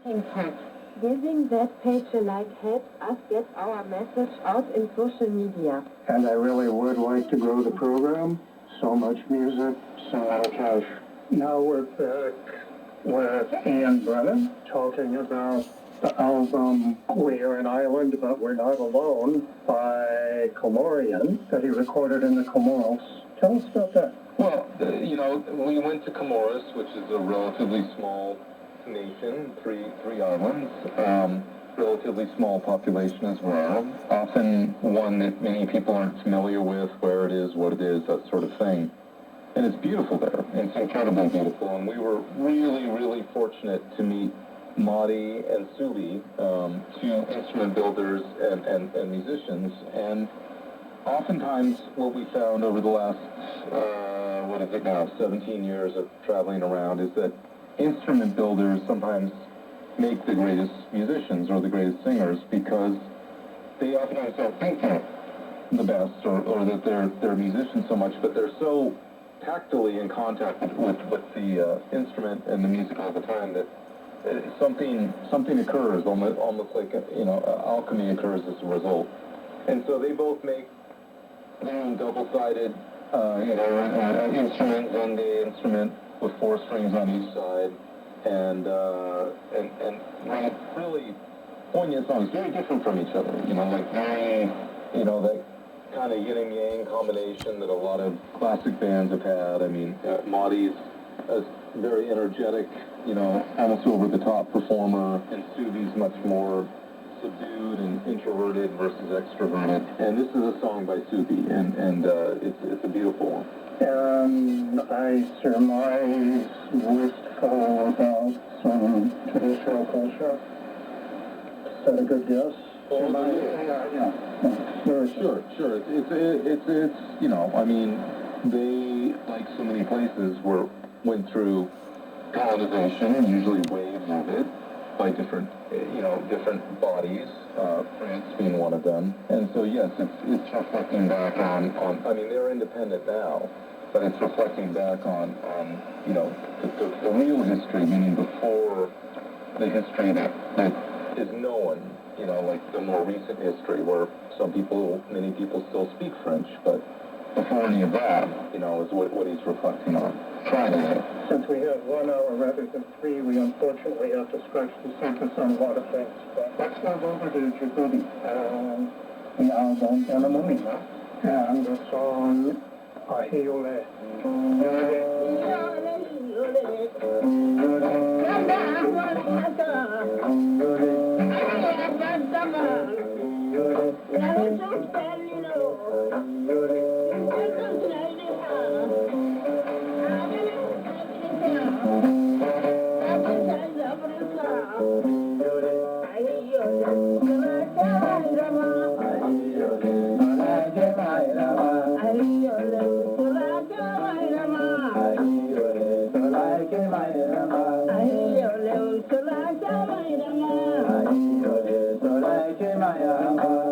Impact. Giving that page a like helps us get our message out in social media. And I really would like to grow the program. So much music, so little cash. Now we're back with Ian Brennan talking about the album We Are an Island But We're Not Alone by Comorian that he recorded in the Comoros. Tell us about that. Well, we went to Comoros, which is a relatively small nation, three islands, relatively small population as well, often one that many people aren't familiar with, where it is, what it is, that sort of thing. And it's beautiful there. It's incredibly beautiful, and we were really, really fortunate to meet Madi and Subi, two instrument builders and musicians, and oftentimes what we found over the last, 17 years of traveling around is that instrument builders sometimes make the greatest musicians or the greatest singers because they oftentimes don't think they're the best or that they're musicians so much, but they're so tactily in contact with the instrument and the music all the time that something occurs, almost like alchemy occurs as a result. And so they both make their own double-sided instruments, one day instrument with 4 strings on each side, and write really poignant songs, very different from each other. Very, that kind of yin and yang combination that a lot of classic bands have had. I mean, Madi's a very energetic, almost over-the-top performer, and Subi's much more subdued and introverted versus extroverted. And this is a song by Subi, and it's a beautiful one. And I surmise wistful about some traditional culture. Is that a good guess? Sure. They, like so many places, went through colonization and usually waves of it by different bodies, France being one of them. And so, yes, it's reflecting back on they're independent now, but it's reflecting back on the real history, meaning before the history that is known, like the more recent history where many people still speak French, but before any of that, is what he's reflecting on. Since we have 1 hour rather than 3, we unfortunately have to scratch the surface on a lot of things. But let's move over to Djibouti and the album and the movie, and the song Ahiole. Maya.